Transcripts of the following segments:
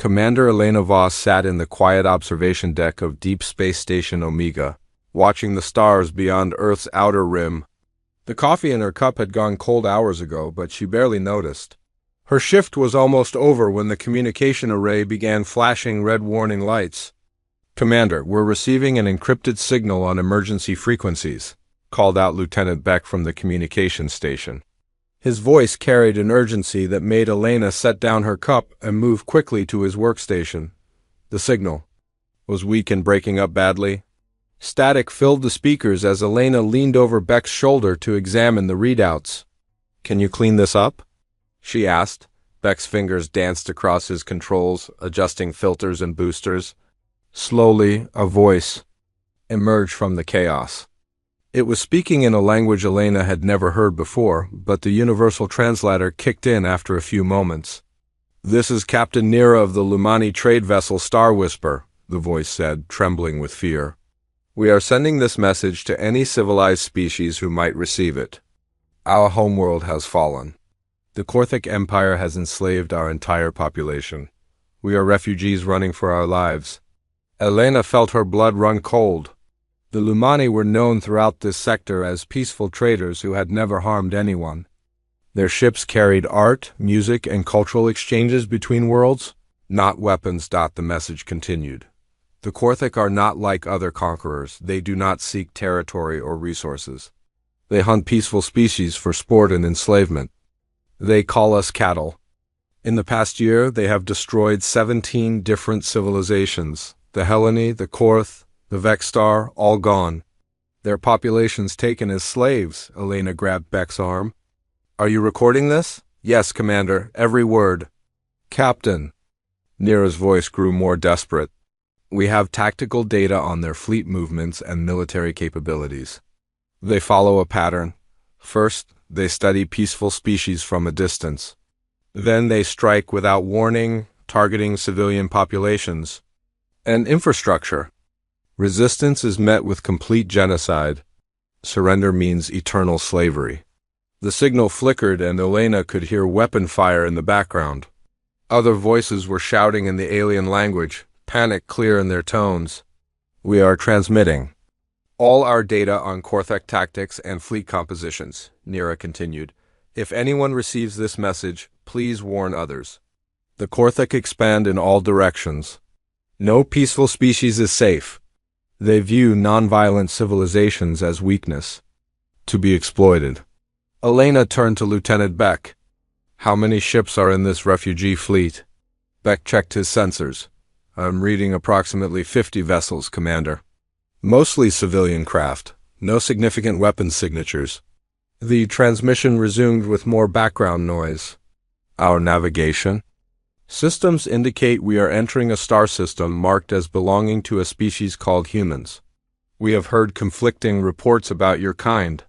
Commander Elena Voss sat in the quiet observation deck of Deep Space Station Omega, watching the stars beyond Earth's outer rim. The coffee in her cup had gone cold hours ago, but she barely noticed. Her shift was almost over when the communication array began flashing red warning lights. "Commander, we're receiving an encrypted signal on emergency frequencies," called out Lieutenant Beck from the communication station. His voice carried an urgency that made Elena set down her cup and move quickly to his workstation. The signal was weak and breaking up badly. Static filled the speakers as Elena leaned over Beck's shoulder to examine the readouts. "Can you clean this up?" she asked. Beck's fingers danced across his controls, adjusting filters and boosters. Slowly, a voice emerged from the chaos. It was speaking in a language Elena had never heard before, but the universal translator kicked in after a few moments. "This is Captain Nira of the Lumani trade vessel Star Whisper," the voice said, trembling with fear. "We are sending this message to any civilized species who might receive it. Our homeworld has fallen. The Korthic Empire has enslaved our entire population. We are refugees running for our lives." Elena felt her blood run cold. The Lumani were known throughout this sector as peaceful traders who had never harmed anyone. Their ships carried art, music, and cultural exchanges between worlds, not weapons. The message continued. "The Korthic are not like other conquerors. They do not seek territory or resources. They hunt peaceful species for sport and enslavement. They call us cattle. In the past year, they have destroyed 17 different civilizations. The Helleni, the Korth, the Vexstar, all gone. Their populations taken as slaves." Elena grabbed Beck's arm. "Are you recording this?" "Yes, Commander, every word." "Captain." Nira's voice grew more desperate. "We have tactical data on their fleet movements and military capabilities. They follow a pattern. First, they study peaceful species from a distance. Then they strike without warning, targeting civilian populations and infrastructure. Resistance is met with complete genocide. Surrender means eternal slavery." The signal flickered and Elena could hear weapon fire in the background. Other voices were shouting in the alien language, panic clear in their tones. "We are transmitting all our data on Korthak tactics and fleet compositions," Nira continued. "If anyone receives this message, please warn others. The Korthak expand in all directions. No peaceful species is safe. They view non-violent civilizations as weakness, to be exploited." Elena turned to Lieutenant Beck. "How many ships are in this refugee fleet?" Beck checked his sensors. "I'm reading approximately 50 vessels, Commander. Mostly civilian craft, no significant weapons signatures." The transmission resumed with more background noise. "Our navigation? Systems indicate we are entering a star system marked as belonging to a species called humans. We have heard conflicting reports about your kind.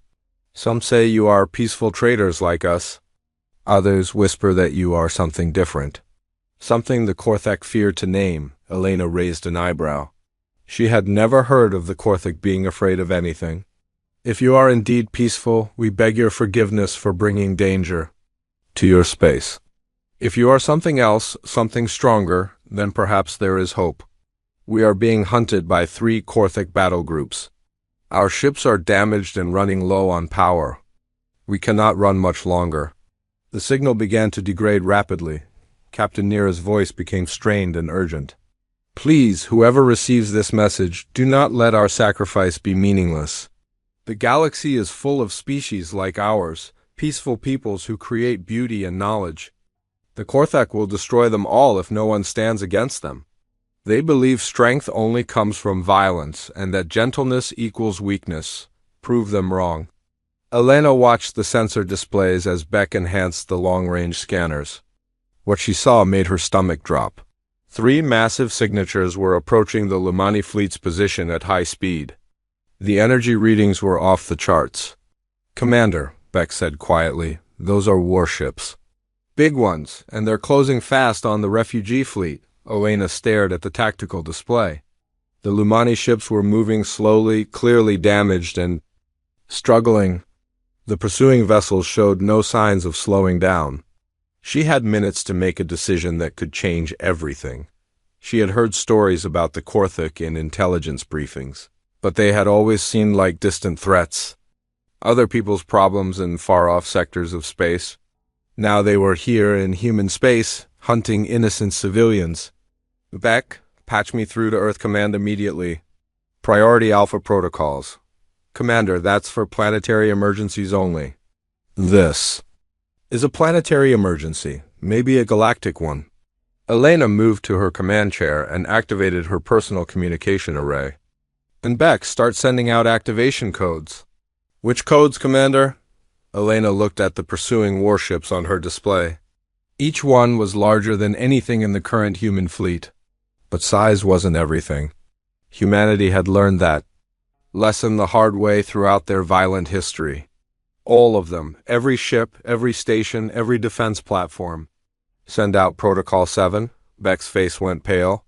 Some say you are peaceful traders like us. Others whisper that you are something different. Something the Korthak fear to name." Elena raised an eyebrow. She had never heard of the Korthak being afraid of anything. "If you are indeed peaceful, we beg your forgiveness for bringing danger to your space. If you are something else, something stronger, then perhaps there is hope. We are being hunted by 3 Korthak battle groups. Our ships are damaged and running low on power. We cannot run much longer." The signal began to degrade rapidly. Captain Nira's voice became strained and urgent. "Please, whoever receives this message, do not let our sacrifice be meaningless. The galaxy is full of species like ours, peaceful peoples who create beauty and knowledge. The Korthak will destroy them all if no one stands against them. They believe strength only comes from violence and that gentleness equals weakness. Prove them wrong." Elena watched the sensor displays as Beck enhanced the long-range scanners. What she saw made her stomach drop. 3 massive signatures were approaching the Lumani fleet's position at high speed. The energy readings were off the charts. "Commander," Beck said quietly, "those are warships. Big ones, and they're closing fast on the refugee fleet." Elena stared at the tactical display. The Lumani ships were moving slowly, clearly damaged and struggling. The pursuing vessels showed no signs of slowing down. She had minutes to make a decision that could change everything. She had heard stories about the Korthik in intelligence briefings, but they had always seemed like distant threats, other people's problems in far-off sectors of space. Now they were here in human space, hunting innocent civilians. Beck, patch me through to Earth Command immediately. Priority Alpha protocols. Commander, that's for planetary emergencies only. This is a planetary emergency, maybe a galactic one. Elena moved to her command chair and activated her personal communication array. And Beck, start sending out activation codes. Which codes, Commander? Elena looked at the pursuing warships on her display. Each one was larger than anything in the current human fleet. But size wasn't everything. Humanity had learned that lesson the hard way throughout their violent history. All of them, every ship, every station, every defense platform. Send out Protocol 7. Beck's face went pale.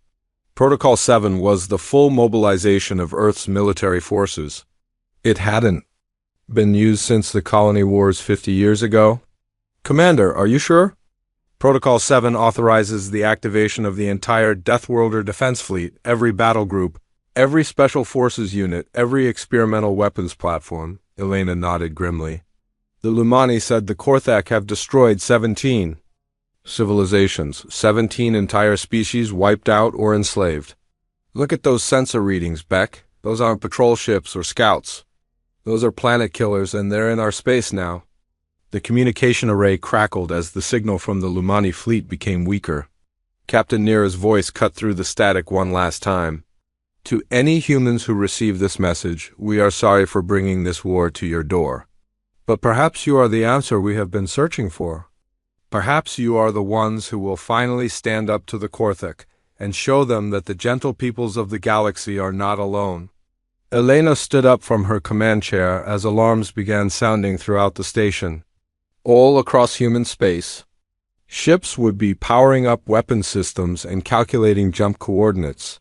Protocol 7 was the full mobilization of Earth's military forces. It hadn't been used since the colony wars 50 years ago. Commander, are you sure? Protocol 7 authorizes the activation of the entire Deathworlder defense fleet, every battle group, every special forces unit, every experimental weapons platform. Elena nodded grimly. The Lumani said the Korthak have destroyed 17 civilizations, 17 entire species wiped out or enslaved. Look at those sensor readings, Beck. Those aren't patrol ships or scouts. Those are planet killers, and they're in our space now. The communication array crackled as the signal from the Lumani fleet became weaker. Captain Neera's voice cut through the static one last time. To any humans who receive this message, we are sorry for bringing this war to your door. But perhaps you are the answer we have been searching for. Perhaps you are the ones who will finally stand up to the Korthik and show them that the gentle peoples of the galaxy are not alone. Elena stood up from her command chair as alarms began sounding throughout the station. All across human space, ships would be powering up weapon systems and calculating jump coordinates.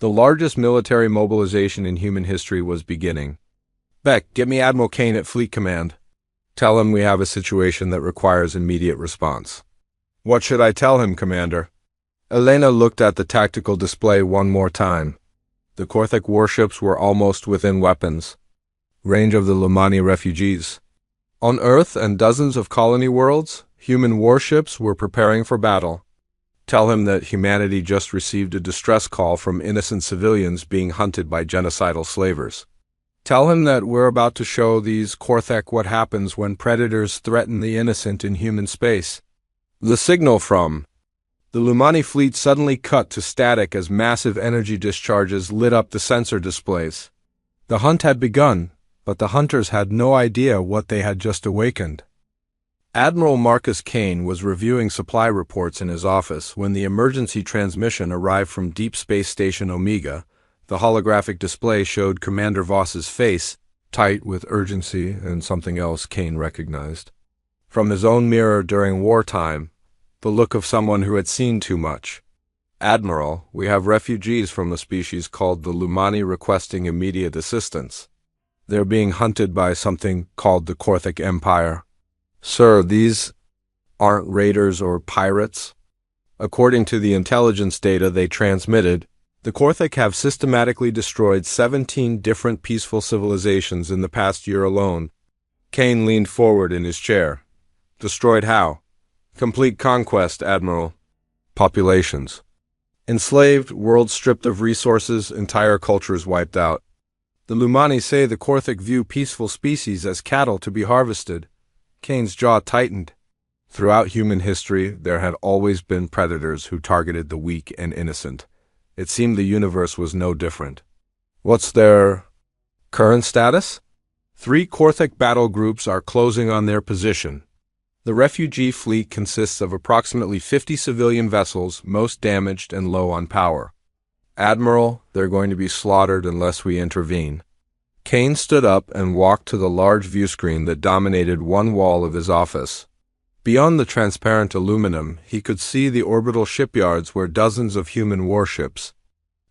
The largest military mobilization in human history was beginning. Beck, get me Admiral Kane at Fleet Command. Tell him we have a situation that requires immediate response. What should I tell him, Commander? Elena looked at the tactical display one more time. The Korthik warships were almost within weapons range of the Lumani refugees. On Earth and dozens of colony worlds, human warships were preparing for battle. Tell him that humanity just received a distress call from innocent civilians being hunted by genocidal slavers. Tell him that we're about to show these Korthik what happens when predators threaten the innocent in human space. The signal from the Lumani fleet suddenly cut to static as massive energy discharges lit up the sensor displays. The hunt had begun, but the hunters had no idea what they had just awakened. Admiral Marcus Kane was reviewing supply reports in his office when the emergency transmission arrived from Deep Space Station Omega. The holographic display showed Commander Voss's face, tight with urgency and something else Kane recognized. From his own mirror during wartime, the look of someone who had seen too much. Admiral, we have refugees from a species called the Lumani requesting immediate assistance. They're being hunted by something called the Korthik Empire. Sir, these aren't raiders or pirates. According to the intelligence data they transmitted, the Korthik have systematically destroyed 17 different peaceful civilizations in the past year alone. Kane leaned forward in his chair. Destroyed how? Complete conquest, Admiral. Populations. Enslaved, world stripped of resources, entire cultures wiped out. The Lumani say the Korthik view peaceful species as cattle to be harvested. Kane's jaw tightened. Throughout human history, there had always been predators who targeted the weak and innocent. It seemed the universe was no different. What's their current status? 3 Korthik battle groups are closing on their position. The refugee fleet consists of approximately 50 civilian vessels, most damaged and low on power. Admiral, they're going to be slaughtered unless we intervene. Kane stood up and walked to the large view screen that dominated one wall of his office. Beyond the transparent aluminum, he could see the orbital shipyards where dozens of human warships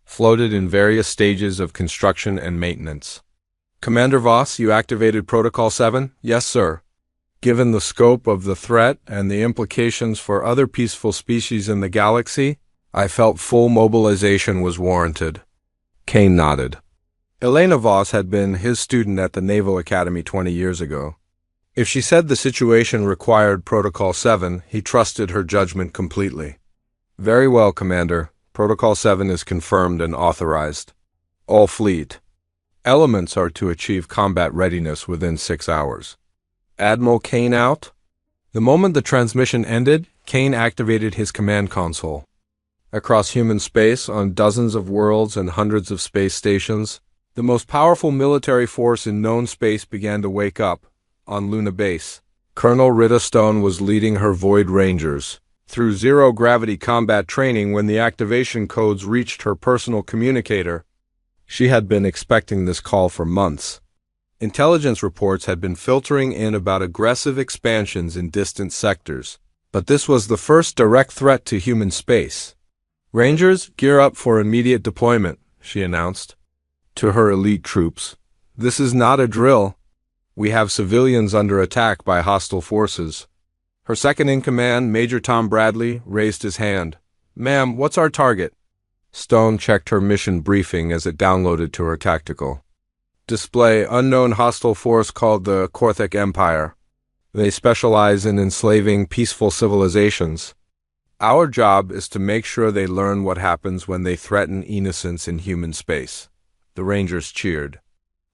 floated in various stages of construction and maintenance. Commander Voss, you activated Protocol 7? Yes, sir. Given the scope of the threat and the implications for other peaceful species in the galaxy, I felt full mobilization was warranted. Kane nodded. Elena Voss had been his student at the Naval Academy 20 years ago. If she said the situation required Protocol 7, he trusted her judgment completely. Very well, Commander. Protocol 7 is confirmed and authorized. All fleet. Elements are to achieve combat readiness within 6 hours. Admiral Kane out? The moment the transmission ended, Kane activated his command console. Across human space, on dozens of worlds and hundreds of space stations, the most powerful military force in known space began to wake up. On Luna Base, Colonel Rita Stone was leading her Void Rangers through zero-gravity combat training when the activation codes reached her personal communicator. She had been expecting this call for months. Intelligence reports had been filtering in about aggressive expansions in distant sectors, but this was the first direct threat to human space. Rangers, gear up for immediate deployment, she announced. To her elite troops, this is not a drill. We have civilians under attack by hostile forces. Her second-in-command, Major Tom Bradley, raised his hand. Ma'am, what's our target? Stone checked her mission briefing as it downloaded to her tactical. Display unknown hostile force called the Korthik Empire. They specialize in enslaving peaceful civilizations. Our job is to make sure they learn what happens when they threaten innocence in human space. The Rangers cheered.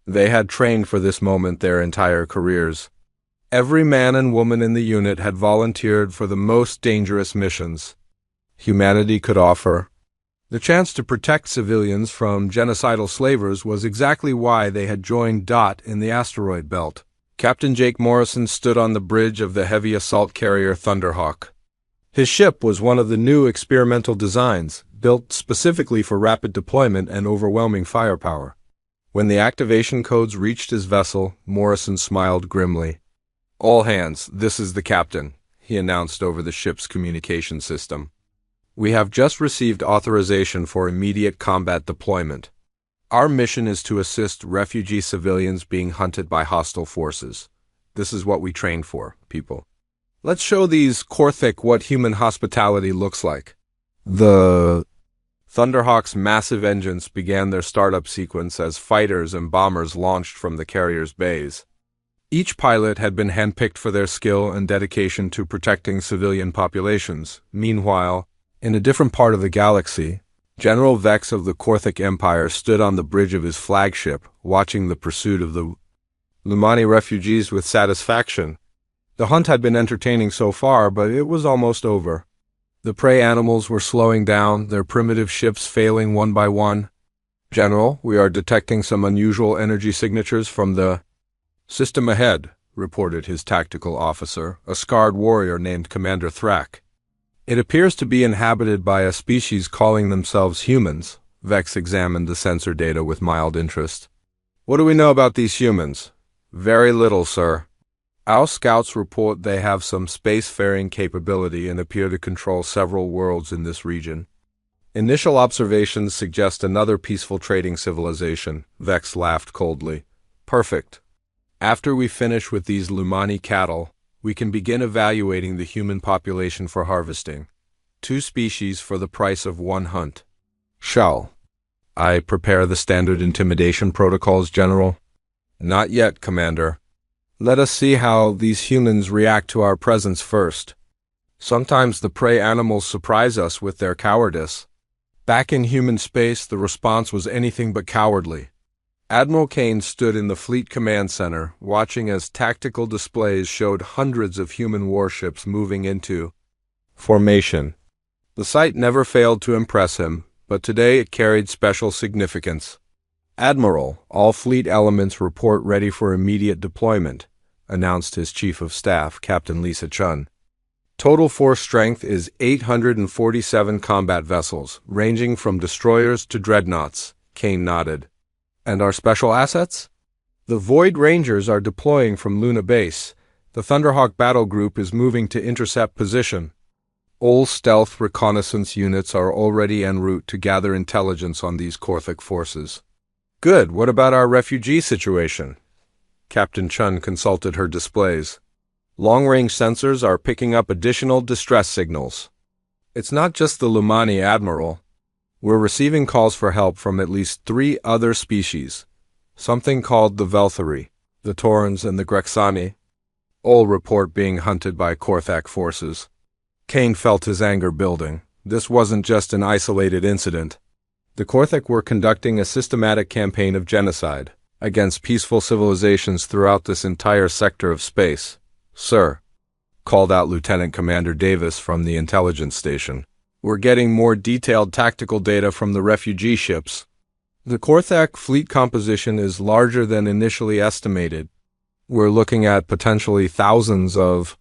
They had trained for this moment their entire careers. Every man and woman in the unit had volunteered for the most dangerous missions humanity could offer. The chance to protect civilians from genocidal slavers was exactly why they had joined DOT in the asteroid belt. Captain Jake Morrison stood on the bridge of the heavy assault carrier Thunderhawk. His ship was one of the new experimental designs, built specifically for rapid deployment and overwhelming firepower. When the activation codes reached his vessel, Morrison smiled grimly. All hands, this is the captain, he announced over the ship's communication system. We have just received authorization for immediate combat deployment. Our mission is to assist refugee civilians being hunted by hostile forces. This is what we trained for, people. Let's show these Korthik what human hospitality looks like. The Thunderhawk's massive engines began their startup sequence as fighters and bombers launched from the carrier's bays. Each pilot had been handpicked for their skill and dedication to protecting civilian populations. Meanwhile, in a different part of the galaxy, General Vex of the Korthik Empire stood on the bridge of his flagship, watching the pursuit of the Lumani refugees with satisfaction. The hunt had been entertaining so far, but it was almost over. The prey animals were slowing down, their primitive ships failing one by one. General, we are detecting some unusual energy signatures from the system ahead, reported his tactical officer, a scarred warrior named Commander Thrak. It appears to be inhabited by a species calling themselves humans. Vex examined the sensor data with mild interest. What do we know about these humans? Very little, sir. Our scouts report they have some spacefaring capability and appear to control several worlds in this region. Initial observations suggest another peaceful trading civilization. Vex laughed coldly. Perfect. After we finish with these Lumani cattle, we can begin evaluating the human population for harvesting. 2 species for the price of 1 hunt. Shall I prepare the standard intimidation protocols, General? Not yet, Commander. Let us see how these humans react to our presence first. Sometimes the prey animals surprise us with their cowardice. Back in human space, the response was anything but cowardly. Admiral Kane stood in the Fleet Command Center, watching as tactical displays showed hundreds of human warships moving into formation. The sight never failed to impress him, but today it carried special significance. Admiral, all fleet elements report ready for immediate deployment, announced his Chief of Staff, Captain Lisa Chun. Total force strength is 847 combat vessels, ranging from destroyers to dreadnoughts, Kane nodded. And our special assets? The Void Rangers are deploying from Luna Base. The Thunderhawk battle group is moving to intercept position. All stealth reconnaissance units are already en route to gather intelligence on these Korthik forces. Good. What about our refugee situation? Captain Chun consulted her displays. Long-range sensors are picking up additional distress signals. It's not just the Lumani Admiral. We're receiving calls for help from at least 3 other species, something called the Velthari, the Taurans, and the Grexani, all report being hunted by Korthak forces. Kane felt his anger building. This wasn't just an isolated incident. The Korthak were conducting a systematic campaign of genocide against peaceful civilizations throughout this entire sector of space. "Sir," called out Lieutenant Commander Davis from the intelligence station, "we're getting more detailed tactical data from the refugee ships. The Korthak fleet composition is larger than initially estimated. We're looking at potentially thousands of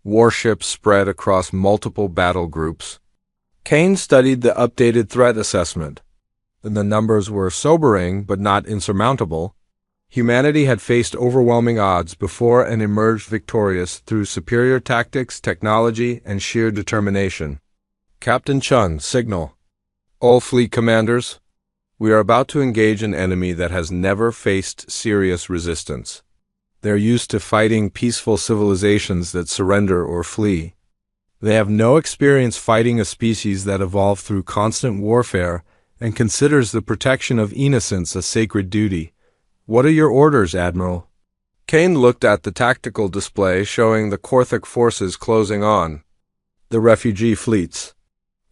warships spread across multiple battle groups." Kane studied the updated threat assessment. The numbers were sobering but not insurmountable. Humanity had faced overwhelming odds before and emerged victorious through superior tactics, technology, and sheer determination. "Captain Chun, signal. All fleet commanders, we are about to engage an enemy that has never faced serious resistance. They're used to fighting peaceful civilizations that surrender or flee. They have no experience fighting a species that evolved through constant warfare and considers the protection of innocence a sacred duty. What are your orders, Admiral?" Kane looked at the tactical display showing the Korthak forces closing on the refugee fleets.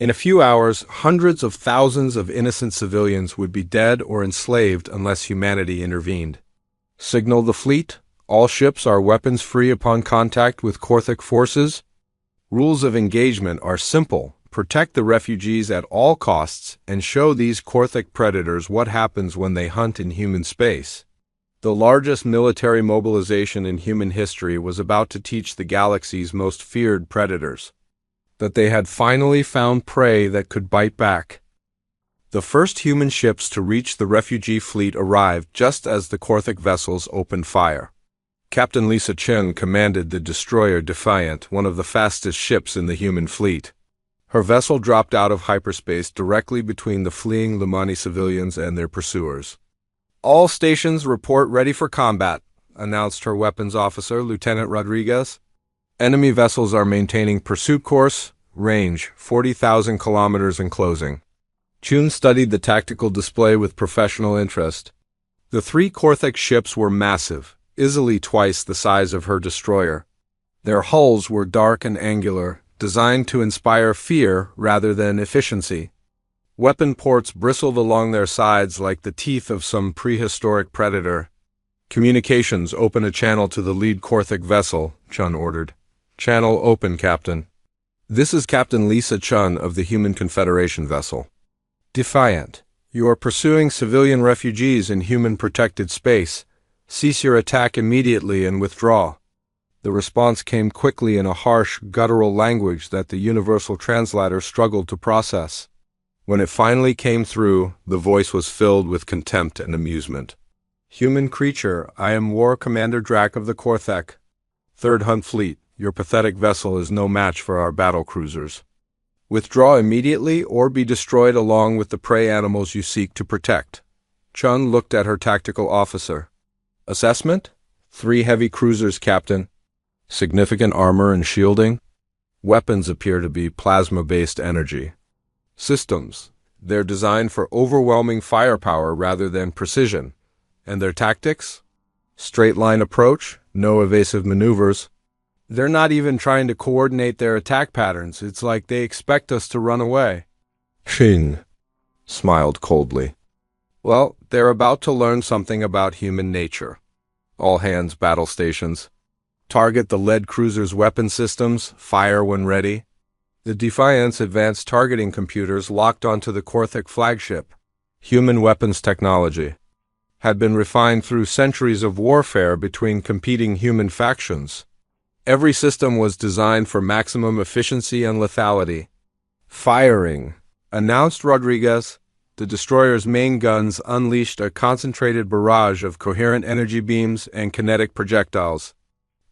In a few hours, hundreds of thousands of innocent civilians would be dead or enslaved unless humanity intervened. "Signal the fleet. All ships are weapons-free upon contact with Korthak forces. Rules of engagement are simple. Protect the refugees at all costs and show these Korthak predators what happens when they hunt in human space." The largest military mobilization in human history was about to teach the galaxy's most feared predators that they had finally found prey that could bite back. The first human ships to reach the refugee fleet arrived just as the Korthak vessels opened fire. Captain Lisa Chen commanded the destroyer Defiant, one of the fastest ships in the human fleet. Her vessel dropped out of hyperspace directly between the fleeing Lumani civilians and their pursuers. "All stations report ready for combat," announced her weapons officer, Lieutenant Rodriguez. "Enemy vessels are maintaining pursuit course, range 40,000 kilometers and closing." Chun studied the tactical display with professional interest. The 3 Korthak ships were massive, easily twice the size of her destroyer. Their hulls were dark and angular, designed to inspire fear rather than efficiency. Weapon ports bristled along their sides like the teeth of some prehistoric predator. "Communications, open a channel to the lead Korthak vessel," Chun ordered. "Channel open, Captain." "This is Captain Lisa Chun of the Human Confederation vessel. Defiant, you are pursuing civilian refugees in human-protected space. Cease your attack immediately and withdraw." The response came quickly in a harsh, guttural language that the universal translator struggled to process. When it finally came through, the voice was filled with contempt and amusement. "Human creature, I am War Commander Drac of the Korthak. 3rd Hunt Fleet, your pathetic vessel is no match for our battle cruisers. Withdraw immediately or be destroyed along with the prey animals you seek to protect." Chun looked at her tactical officer. "Assessment? 3 heavy cruisers, Captain. Significant armor and shielding. Weapons appear to be plasma-based energy. Systems. They're designed for overwhelming firepower rather than precision. And their tactics? Straight-line approach, no evasive maneuvers. They're not even trying to coordinate their attack patterns. It's like they expect us to run away." Shin smiled coldly. "Well, they're about to learn something about human nature. All hands battle stations. Target the lead cruiser's weapon systems, fire when ready." The Defiant's advanced targeting computers locked onto the Korthak flagship. Human weapons technology had been refined through centuries of warfare between competing human factions. Every system was designed for maximum efficiency and lethality. "Firing," announced Rodriguez. The destroyer's main guns unleashed a concentrated barrage of coherent energy beams and kinetic projectiles.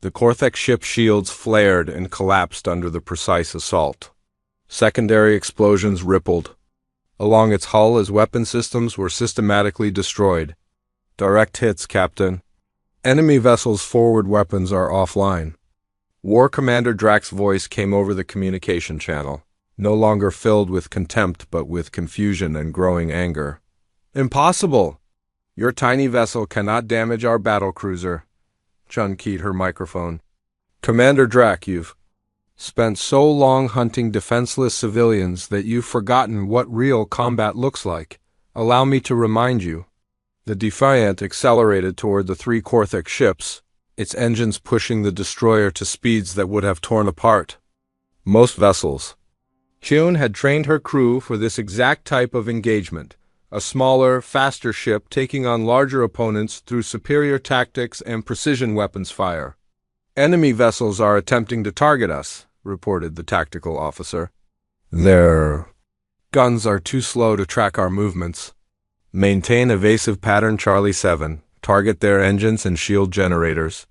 The Korthak ship's shields flared and collapsed under the precise assault. Secondary explosions rippled along its hull as weapon systems were systematically destroyed. "Direct hits, Captain. Enemy vessels' forward weapons are offline." War Commander Drax's voice came over the communication channel, no longer filled with contempt but with confusion and growing anger. Impossible! Your tiny vessel cannot damage our battlecruiser. Chun keyed her microphone. Commander Drax, you've spent so long hunting defenseless civilians that you've forgotten what real combat looks like. Allow me to remind you. The Defiant accelerated toward the 3 Korthik ships, its engines pushing the destroyer to speeds that would have torn apart most vessels. Chun had trained her crew for this exact type of engagement, a smaller, faster ship taking on larger opponents through superior tactics and precision weapons fire. Enemy vessels are attempting to target us, reported the tactical officer. Their guns are too slow to track our movements. Maintain evasive pattern Charlie 7. Target their engines and shield generators.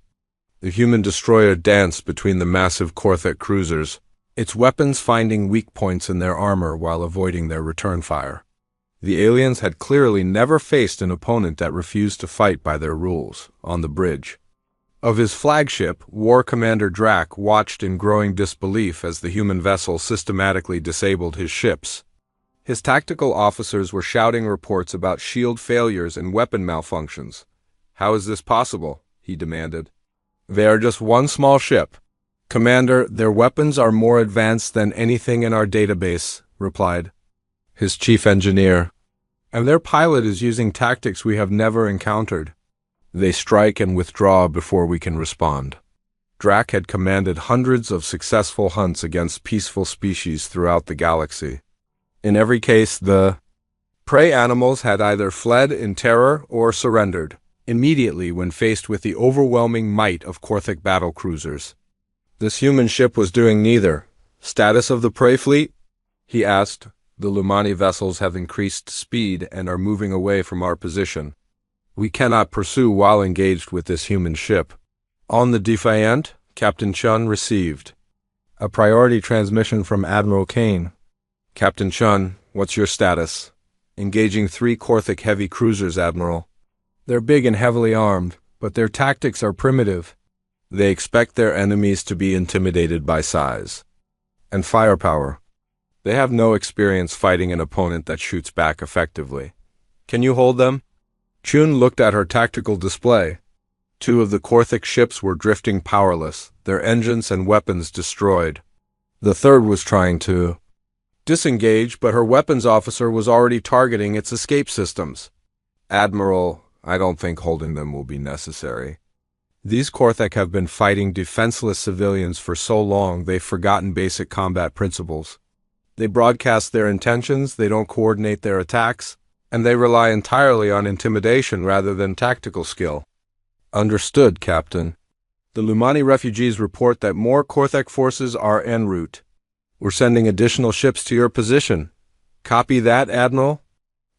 The human destroyer danced between the massive Korthik cruisers, its weapons finding weak points in their armor while avoiding their return fire. The aliens had clearly never faced an opponent that refused to fight by their rules. On the bridge of his flagship, War Commander Drax watched in growing disbelief as the human vessel systematically disabled his ships. His tactical officers were shouting reports about shield failures and weapon malfunctions. How is this possible? He demanded. They are just one small ship. Commander, their weapons are more advanced than anything in our database, replied his chief engineer. And their pilot is using tactics we have never encountered. They strike and withdraw before we can respond. Drax had commanded hundreds of successful hunts against peaceful species throughout the galaxy. In every case, the prey animals had either fled in terror or surrendered immediately when faced with the overwhelming might of Korthik battlecruisers. This human ship was doing neither. Status of the prey fleet? He asked. The Lumani vessels have increased speed and are moving away from our position. We cannot pursue while engaged with this human ship. On the Defiant, Captain Chun received a priority transmission from Admiral Kane. Captain Chun, what's your status? Engaging 3 Korthik heavy cruisers, Admiral. They're big and heavily armed, but their tactics are primitive. They expect their enemies to be intimidated by size and firepower. They have no experience fighting an opponent that shoots back effectively. Can you hold them? Chun looked at her tactical display. 2 of the Korthik ships were drifting powerless, their engines and weapons destroyed. The 3rd was trying to disengage, but her weapons officer was already targeting its escape systems. Admiral, I don't think holding them will be necessary. These Korthik have been fighting defenseless civilians for so long they've forgotten basic combat principles. They broadcast their intentions, they don't coordinate their attacks, and they rely entirely on intimidation rather than tactical skill. Understood, Captain. The Lumani refugees report that more Korthik forces are en route. We're sending additional ships to your position. Copy that, Admiral?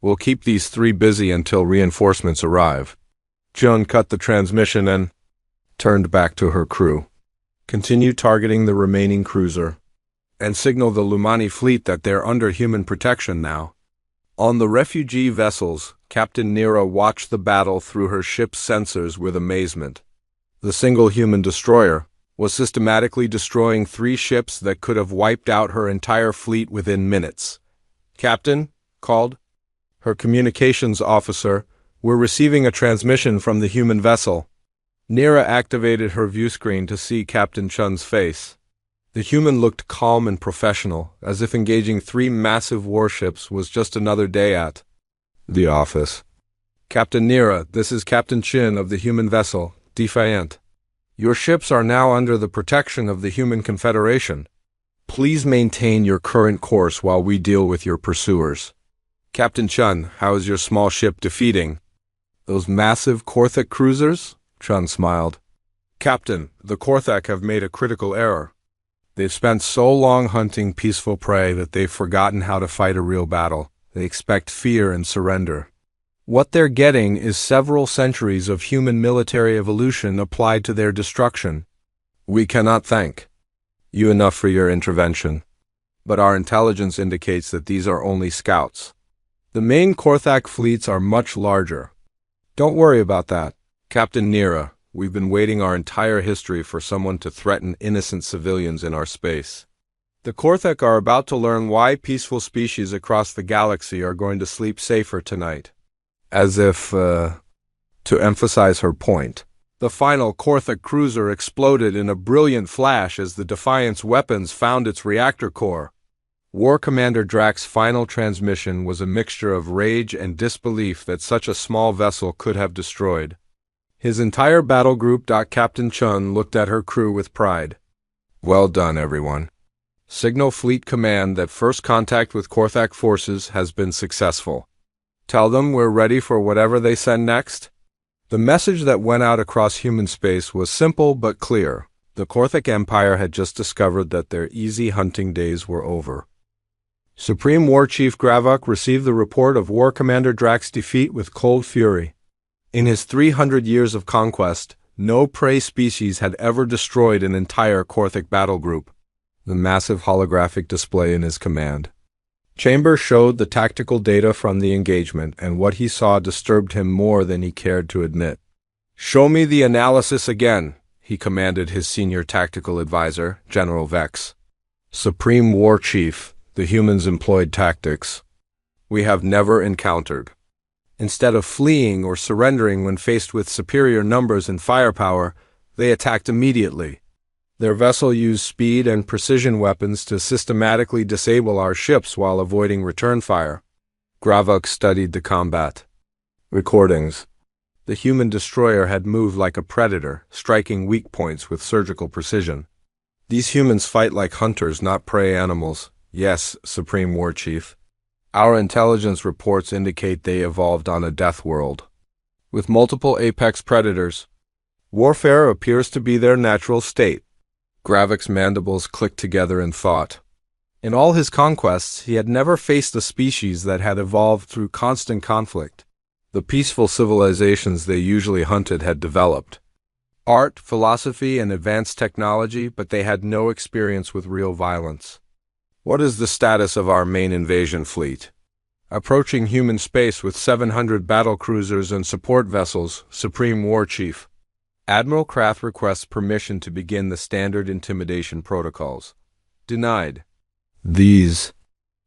We'll keep these 3 busy until reinforcements arrive. Chun cut the transmission and turned back to her crew. Continue targeting the remaining cruiser, and signal the Lumani fleet that they're under human protection now. On the refugee vessels, Captain Nira watched the battle through her ship's sensors with amazement. The single human destroyer was systematically destroying 3 ships that could have wiped out her entire fleet within minutes. Captain, called her communications officer, we're receiving a transmission from the human vessel. Nira activated her view screen to see Captain Chun's face. The human looked calm and professional, as if engaging 3 massive warships was just another day at the office. Captain Nira, this is Captain Chin of the human vessel, Defiant. Your ships are now under the protection of the Human Confederation. Please maintain your current course while we deal with your pursuers. Captain Chun, how is your small ship defeating those massive Korthik cruisers? Chun smiled. Captain, the Korthik have made a critical error. They've spent so long hunting peaceful prey that they've forgotten how to fight a real battle. They expect fear and surrender. What they're getting is several centuries of human military evolution applied to their destruction. We cannot thank you enough for your intervention, but our intelligence indicates that these are only scouts. The main Korthik fleets are much larger. Don't worry about that. Captain Nira, We've been waiting our entire history for someone to threaten innocent civilians in our space. The Korthek are about to learn why peaceful species across the galaxy are going to sleep safer tonight. As if, to emphasize her point, the final Korthek cruiser exploded in a brilliant flash as the Defiant's weapons found its reactor core. War Commander Drax's final transmission was a mixture of rage and disbelief that such a small vessel could have destroyed. His entire battle group. Captain Chun looked at her crew with pride. Well done, everyone. Signal Fleet Command that first contact with Korthak forces has been successful. Tell them we're ready for whatever they send next. The message that went out across human space was simple but clear. The Korthak Empire had just discovered that their easy hunting days were over. Supreme War Chief Gravok received the report of War Commander Drax's defeat with cold fury. In his 300 years of conquest, no prey species had ever destroyed an entire Korthak battle group. The massive holographic display in his command chamber showed the tactical data from the engagement, and what he saw disturbed him more than he cared to admit. "Show me the analysis again," he commanded his senior tactical advisor, General Vex. "Supreme War Chief, the humans employed tactics we have never encountered. Instead of fleeing or surrendering when faced with superior numbers and firepower, they attacked immediately. Their vessel used speed and precision weapons to systematically disable our ships while avoiding return fire." Gravok studied the combat recordings. The human destroyer had moved like a predator, striking weak points with surgical precision. "These humans fight like hunters, not prey animals." "Yes, Supreme War Chief. Our intelligence reports indicate they evolved on a Deathworld with multiple apex predators. Warfare appears to be their natural state." Gravok's mandibles clicked together in thought. In all his conquests, he had never faced a species that had evolved through constant conflict. The peaceful civilizations they usually hunted had developed art, philosophy, and advanced technology, but they had no experience with real violence. "What is the status of our main invasion fleet?" "Approaching human space with 700 battle cruisers and support vessels, Supreme War Chief." Admiral Kraft requests permission to begin the standard intimidation protocols. Denied. "These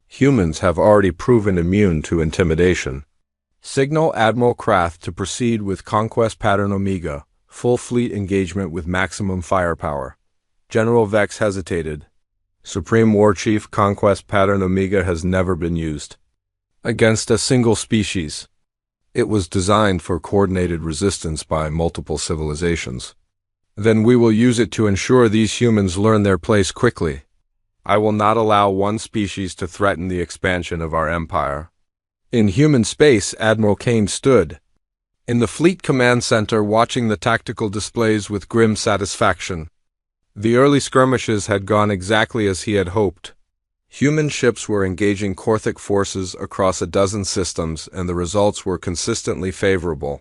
humans have already proven immune to intimidation. Signal Admiral Kraft to proceed with Conquest Pattern Omega, full fleet engagement with maximum firepower." General Vex hesitated. "Supreme War Chief, Conquest Pattern Omega has never been used against a single species. It was designed for coordinated resistance by multiple civilizations. Then we will use it to ensure these humans learn their place quickly. I will not allow one species to threaten the expansion of our empire." In human space, Admiral Kane stood in the Fleet Command Center watching the tactical displays with grim satisfaction. The early skirmishes had gone exactly as he had hoped. Human ships were engaging Korthak forces across a dozen systems, and the results were consistently favorable.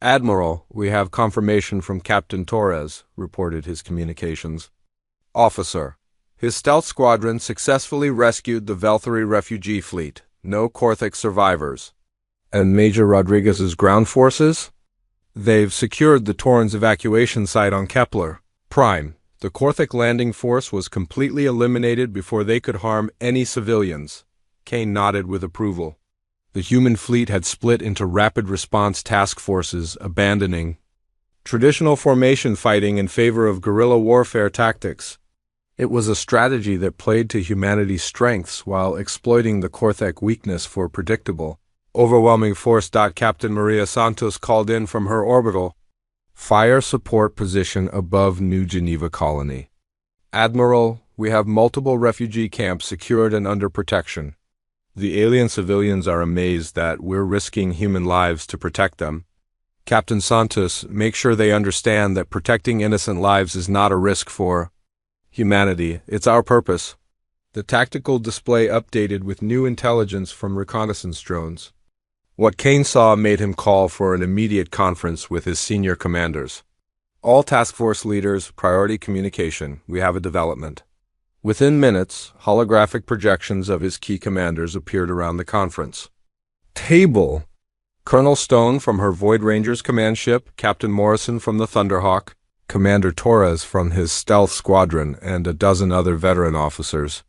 "Admiral, we have confirmation from Captain Torres," reported his communications. "Officer, his stealth squadron successfully rescued the Velthari refugee fleet. No Korthak survivors." "And Major Rodriguez's ground forces?" "They've secured the Torrens evacuation site on Kepler Prime. The Korthak landing force was completely eliminated before they could harm any civilians." Kane nodded with approval. The human fleet had split into rapid response task forces, abandoning traditional formation fighting in favor of guerrilla warfare tactics. It was a strategy that played to humanity's strengths while exploiting the Korthak weakness for predictable, overwhelming force. Captain Maria Santos called in from her orbital fire support position above New Geneva Colony. "Admiral, we have multiple refugee camps secured and under protection. The alien civilians are amazed that we're risking human lives to protect them. Captain Santos, make sure they understand that protecting innocent lives is not a risk for humanity. It's our purpose." The tactical display updated with new intelligence from reconnaissance drones. What Kane saw made him call for an immediate conference with his senior commanders. "All task force leaders, priority communication. We have a development." Within minutes, holographic projections of his key commanders appeared around the conference table. Colonel Stone from her Void Rangers command ship, Captain Morrison from the Thunderhawk, Commander Torres from his stealth squadron, and a dozen other veteran officers.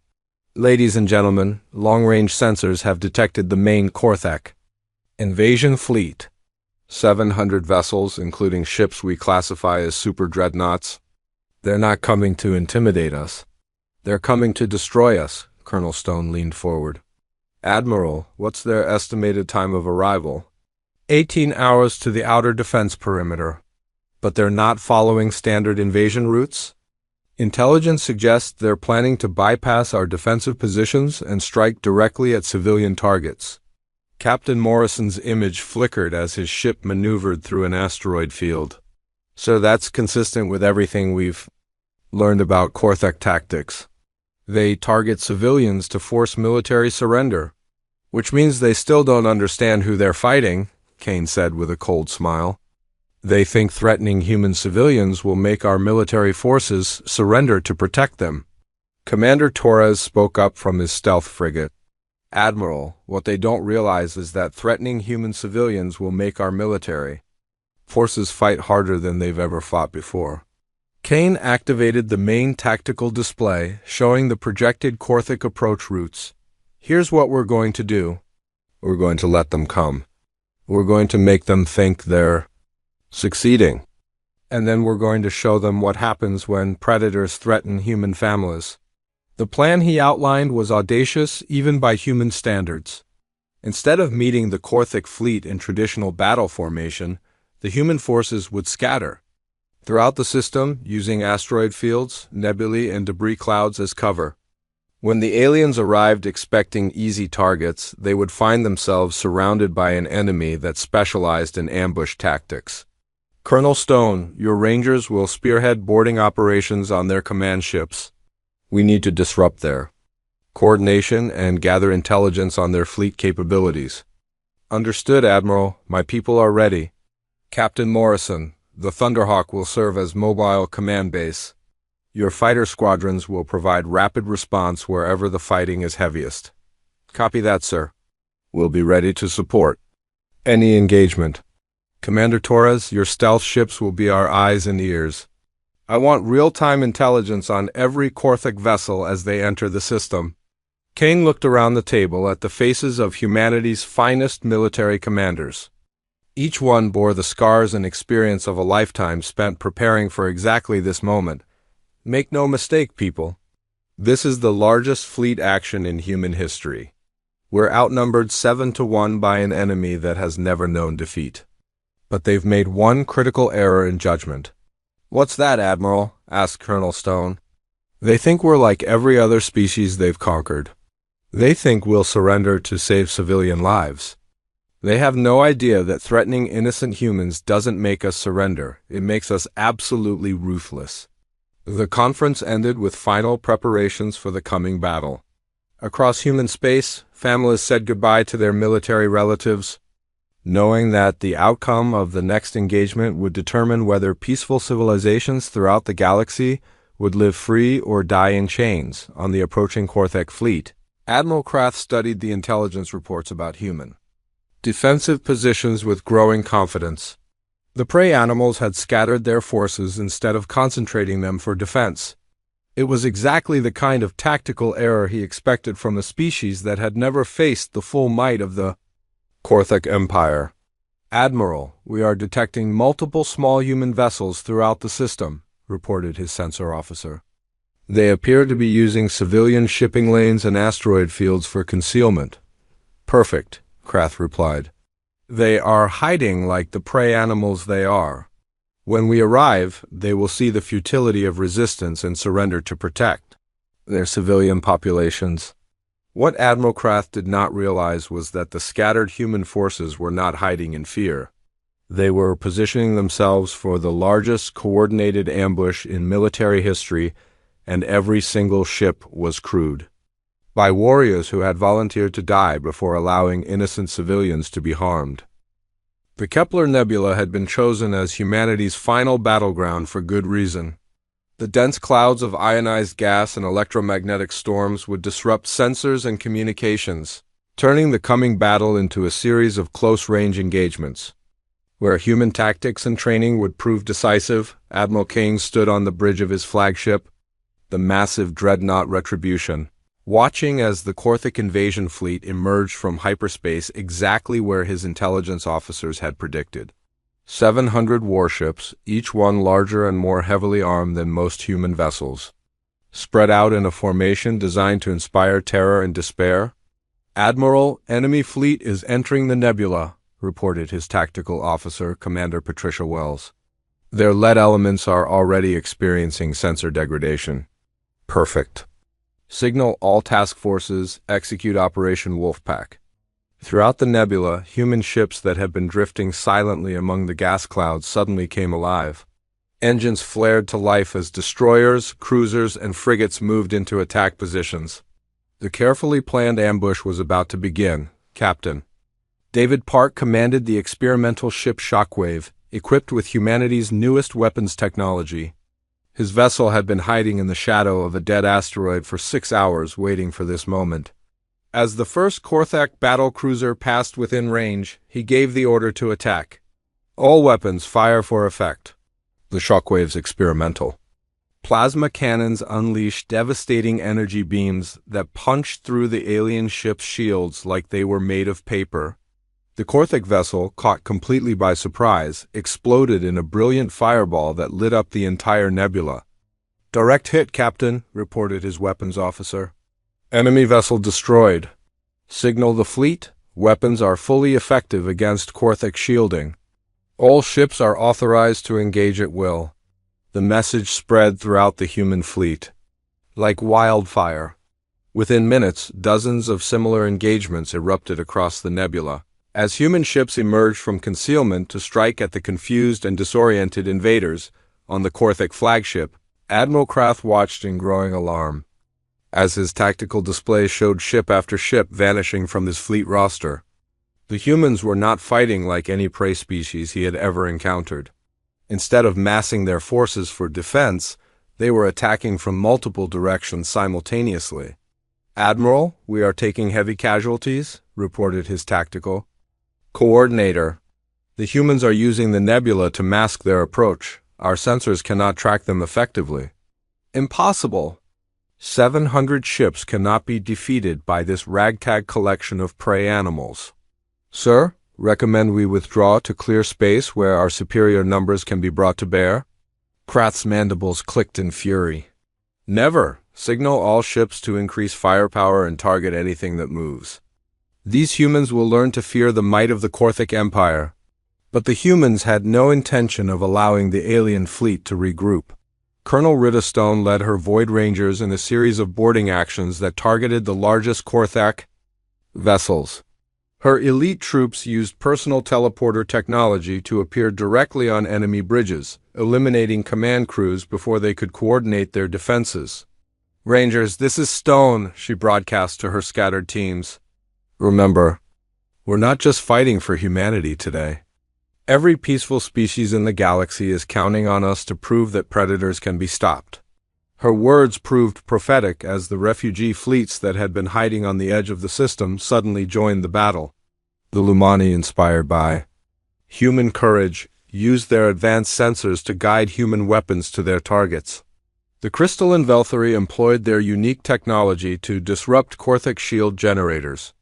Ladies and gentlemen, long-range sensors have detected the main Korthek invasion fleet. 700 vessels, including ships we classify as super dreadnoughts. They're not coming to intimidate us. They're coming to destroy us. Colonel Stone leaned forward. Admiral, what's their estimated time of arrival? 18 hours to the outer defense perimeter. But they're not following standard invasion routes? Intelligence suggests they're planning to bypass our defensive positions and strike directly at civilian targets. Captain Morrison's image flickered as his ship maneuvered through an asteroid field. So that's consistent with everything we've learned about Korthek tactics. They target civilians to force military surrender, which means they still don't understand who they're fighting, Kane said with a cold smile. They think threatening human civilians will make our military forces surrender to protect them. Commander Torres spoke up from his stealth frigate. Admiral, what they don't realize is that threatening human civilians will make our military forces fight harder than they've ever fought before. Kane activated the main tactical display, showing the projected Korthek approach routes. Here's what we're going to do. We're going to let them come. We're going to make them think they're succeeding. And then we're going to show them what happens when predators threaten human families. The plan he outlined was audacious even by human standards. Instead of meeting the Korthek fleet in traditional battle formation, the human forces would scatter throughout the system using asteroid fields, nebulae, and debris clouds as cover. When the aliens arrived expecting easy targets, they would find themselves surrounded by an enemy that specialized in ambush tactics. Colonel Stone, your Rangers will spearhead boarding operations on their command ships. We need to disrupt their coordination and gather intelligence on their fleet capabilities. Understood, Admiral. My people are ready. Captain Morrison, the Thunderhawk will serve as mobile command base. Your fighter squadrons will provide rapid response wherever the fighting is heaviest. Copy that, sir. We'll be ready to support any engagement. Commander Torres, your stealth ships will be our eyes and ears. I want real-time intelligence on every Korthek vessel as they enter the system. Kane looked around the table at the faces of humanity's finest military commanders. Each one bore the scars and experience of a lifetime spent preparing for exactly this moment. Make no mistake, people. This is the largest fleet action in human history. We're outnumbered 7-1 by an enemy that has never known defeat. But they've made one critical error in judgment. What's that, Admiral? Asked Colonel Stone. They think we're like every other species they've conquered. They think we'll surrender to save civilian lives. They have no idea that threatening innocent humans doesn't make us surrender. It makes us absolutely ruthless. The conference ended with final preparations for the coming battle. Across human space, families said goodbye to their military relatives, knowing that the outcome of the next engagement would determine whether peaceful civilizations throughout the galaxy would live free or die in chains on the approaching Korthek fleet. Admiral Krath studied the intelligence reports about human defensive positions with growing confidence. The prey animals had scattered their forces instead of concentrating them for defense. It was exactly the kind of tactical error he expected from a species that had never faced the full might of the Korthek Empire. Admiral, we are detecting multiple small human vessels throughout the system, reported his sensor officer. They appear to be using civilian shipping lanes and asteroid fields for concealment. Perfect, Krath replied. They are hiding like the prey animals they are. When we arrive, they will see the futility of resistance and surrender to protect their civilian populations. What Admiral Krath did not realize was that the scattered human forces were not hiding in fear. They were positioning themselves for the largest coordinated ambush in military history, and every single ship was crewed by warriors who had volunteered to die before allowing innocent civilians to be harmed. The Kepler Nebula had been chosen as humanity's final battleground for good reason. The dense clouds of ionized gas and electromagnetic storms would disrupt sensors and communications, turning the coming battle into a series of close-range engagements. Where human tactics and training would prove decisive, Admiral Kane stood on the bridge of his flagship, the massive dreadnought Retribution, watching as the Korthic invasion fleet emerged from hyperspace exactly where his intelligence officers had predicted. 700 warships, each one larger and more heavily armed than most human vessels, spread out in a formation designed to inspire terror and despair. "Admiral, enemy fleet is entering the nebula," reported his tactical officer, Commander Patricia Wells. "Their lead elements are already experiencing sensor degradation." "Perfect. Signal all task forces, execute Operation Wolfpack." Throughout the nebula, human ships that had been drifting silently among the gas clouds suddenly came alive. Engines flared to life as destroyers, cruisers, and frigates moved into attack positions. The carefully planned ambush was about to begin. Captain David Park commanded the experimental ship Shockwave, equipped with humanity's newest weapons technology. His vessel had been hiding in the shadow of a dead asteroid for 6 hours, waiting for this moment. As the first Korthak battle cruiser passed within range, he gave the order to attack. "All weapons fire for effect." The Shockwave's experimental plasma cannons unleashed devastating energy beams that punched through the alien ship's shields like they were made of paper. The Korthic vessel, caught completely by surprise, exploded in a brilliant fireball that lit up the entire nebula. "Direct hit, Captain," reported his weapons officer. "Enemy vessel destroyed. Signal the fleet. Weapons are fully effective against Korthic shielding. All ships are authorized to engage at will." The message spread throughout the human fleet like wildfire. Within minutes, dozens of similar engagements erupted across the nebula, as human ships emerged from concealment to strike at the confused and disoriented invaders. On the Korthic flagship, Admiral Krath watched in growing alarm, as his tactical display showed ship after ship vanishing from his fleet roster. The humans were not fighting like any prey species he had ever encountered. Instead of massing their forces for defense, they were attacking from multiple directions simultaneously. "Admiral, we are taking heavy casualties," reported his tactical coordinator. "The humans are using the nebula to mask their approach. Our sensors cannot track them effectively." "Impossible. 700 ships cannot be defeated by this ragtag collection of prey animals." "Sir, recommend we withdraw to clear space where our superior numbers can be brought to bear?" Krath's mandibles clicked in fury. "Never. Signal all ships to increase firepower and target anything that moves. These humans will learn to fear the might of the Korthic Empire." But the humans had no intention of allowing the alien fleet to regroup. Colonel Riddestone led her Void Rangers in a series of boarding actions that targeted the largest Korthak vessels. Her elite troops used personal teleporter technology to appear directly on enemy bridges, eliminating command crews before they could coordinate their defenses. "Rangers, this is Stone," she broadcast to her scattered teams. "Remember, we're not just fighting for humanity today. Every peaceful species in the galaxy is counting on us to prove that predators can be stopped." Her words proved prophetic as the refugee fleets that had been hiding on the edge of the system suddenly joined the battle. The Lumani, inspired by human courage, used their advanced sensors to guide human weapons to their targets. The Crystalline Velthari employed their unique technology to disrupt Korthic shield generators.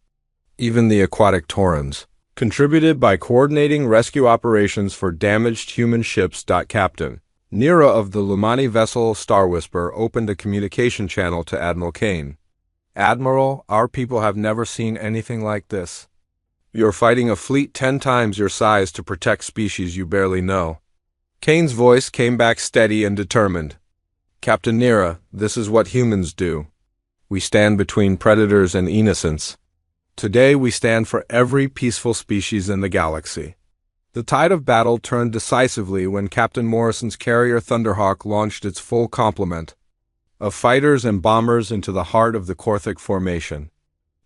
Even the aquatic Taurans contributed by coordinating rescue operations for damaged human ships. Captain Nira of the Lumani vessel Star Whisper opened a communication channel to Admiral Kane. "Admiral, our people have never seen anything like this. You're fighting a fleet 10 times your size to protect species you barely know." Kane's voice came back steady and determined. "Captain Nira, this is what humans do. We stand between predators and innocents. Today we stand for every peaceful species in the galaxy." The tide of battle turned decisively when Captain Morrison's carrier Thunderhawk launched its full complement of fighters and bombers into the heart of the Korthic formation.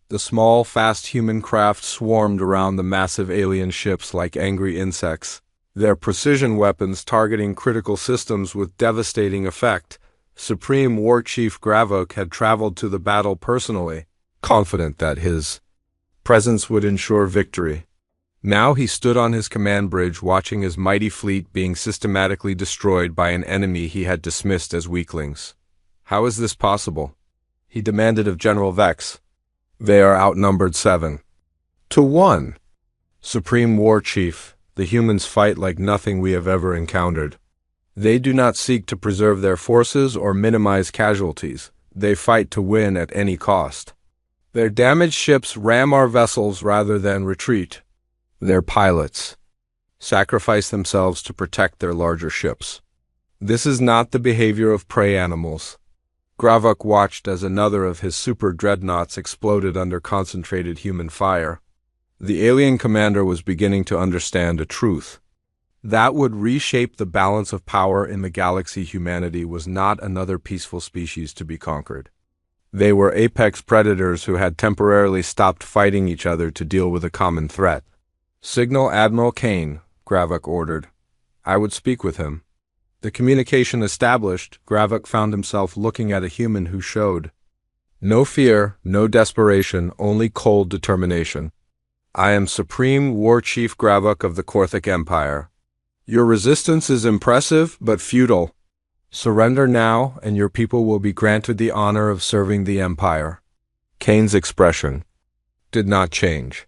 The small, fast human craft swarmed around the massive alien ships like angry insects, their precision weapons targeting critical systems with devastating effect. Supreme War Chief Gravok had traveled to the battle personally, confident that his Presence would ensure victory. Now he stood on his command bridge watching his mighty fleet being systematically destroyed by an enemy he had dismissed as weaklings. How is this possible? He demanded of General Vex. They are outnumbered 7-1. Supreme War Chief, the humans fight like nothing we have ever encountered. They do not seek to preserve their forces or minimize casualties. They fight to win at any cost. Their damaged ships ram our vessels rather than retreat. Their pilots sacrifice themselves to protect their larger ships. This is not the behavior of prey animals. Gravok watched as another of his super dreadnoughts exploded under concentrated human fire. The alien commander was beginning to understand a truth. That would reshape the balance of power in the galaxy. Humanity was not another peaceful species to be conquered. They were apex predators who had temporarily stopped fighting each other to deal with a common threat. Signal Admiral Kane, Gravok ordered. I would speak with him. The communication established, Gravok found himself looking at a human who showed no fear, no desperation, only cold determination. I am Supreme War Chief Gravok of the Korthic Empire. Your resistance is impressive, but futile. Surrender now, and your people will be granted the honor of serving the Empire. Kane's expression did not change.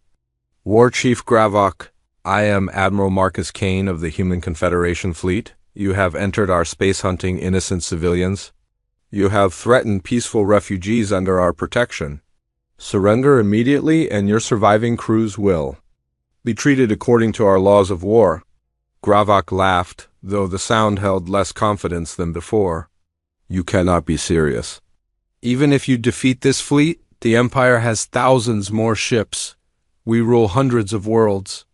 War Chief Gravok, I am Admiral Marcus Kane of the Human Confederation Fleet. You have entered our space hunting innocent civilians. You have threatened peaceful refugees under our protection. Surrender immediately and your surviving crews will be treated according to our laws of war. Gravok laughed, though the sound held less confidence than before. You cannot be serious. Even if you defeat this fleet, the Empire has thousands more ships. We rule hundreds of worlds.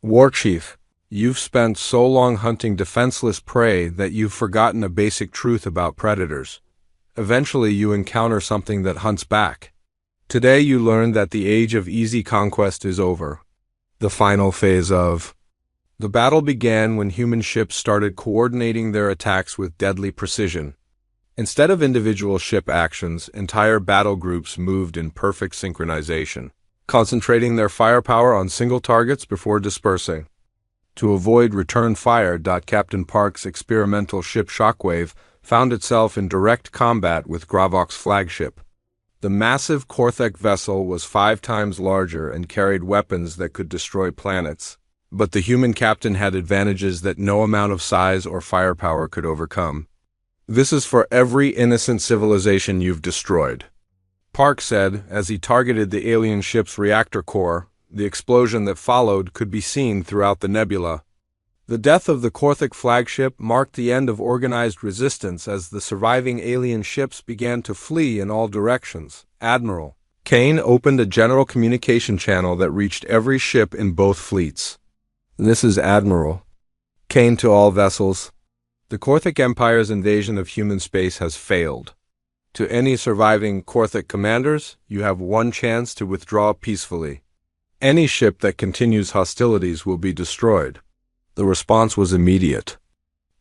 War Chief, you've spent so long hunting defenseless prey that you've forgotten a basic truth about predators. Eventually you encounter something that hunts back. Today you learn that the age of easy conquest is over. The final phase of the battle began when human ships started coordinating their attacks with deadly precision. Instead of individual ship actions, entire battle groups moved in perfect synchronization, concentrating their firepower on single targets before dispersing. To avoid return fire, Captain Park's experimental ship Shockwave found itself in direct combat with Gravok's flagship. The massive Korthek vessel was 5 times larger and carried weapons that could destroy planets. But the human captain had advantages that no amount of size or firepower could overcome. This is for every innocent civilization you've destroyed, Park said as he targeted the alien ship's reactor core. The explosion that followed could be seen throughout the nebula. The death of the Korthic flagship marked the end of organized resistance as the surviving alien ships began to flee in all directions. Admiral Kane opened a general communication channel that reached every ship in both fleets. This is Admiral Kane to all vessels. The Korthic Empire's invasion of human space has failed. To any surviving Korthic commanders, you have one chance to withdraw peacefully. Any ship that continues hostilities will be destroyed. The response was immediate.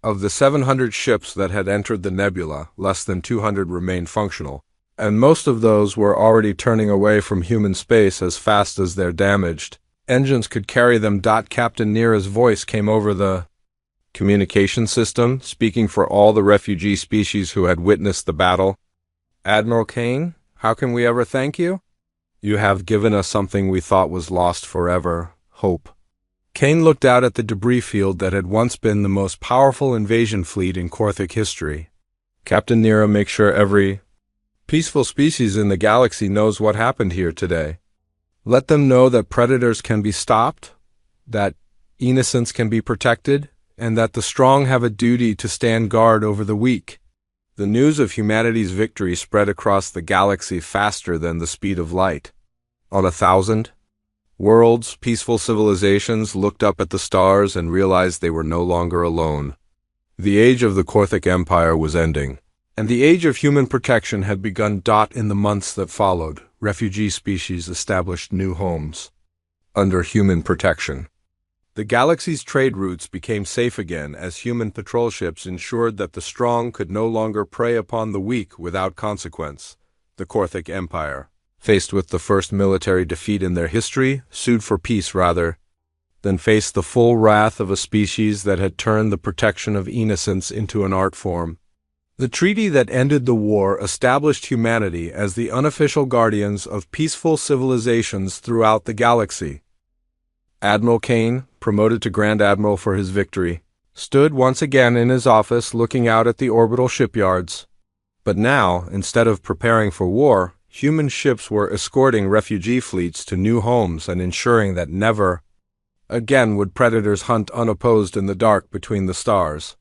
Of the 700 ships that had entered the nebula, less than 200 remained functional, and most of those were already turning away from human space as fast as they're damaged. Engines could carry them. Captain Nira's voice came over the communication system, speaking for all the refugee species who had witnessed the battle. Admiral Kane, how can we ever thank you? You have given us something we thought was lost forever, hope. Kane looked out at the debris field that had once been the most powerful invasion fleet in Korthic history. Captain Nira, make sure every peaceful species in the galaxy knows what happened here today. Let them know that predators can be stopped, that innocence can be protected, and that the strong have a duty to stand guard over the weak. The news of humanity's victory spread across the galaxy faster than the speed of light. On 1,000 worlds, peaceful civilizations looked up at the stars and realized they were no longer alone. The age of the Korthic Empire was ending, and the age of human protection had begun. In the months that followed, refugee species established new homes under human protection. The galaxy's trade routes became safe again as human patrol ships ensured that the strong could no longer prey upon the weak without consequence. The Korthic Empire faced with the first military defeat in their history, sued for peace rather than face the full wrath of a species that had turned the protection of innocence into an art form. The treaty that ended the war established humanity as the unofficial guardians of peaceful civilizations throughout the galaxy. Admiral Kane, promoted to Grand Admiral for his victory, stood once again in his office looking out at the orbital shipyards. But now, instead of preparing for war, human ships were escorting refugee fleets to new homes and ensuring that never again would predators hunt unopposed in the dark between the stars.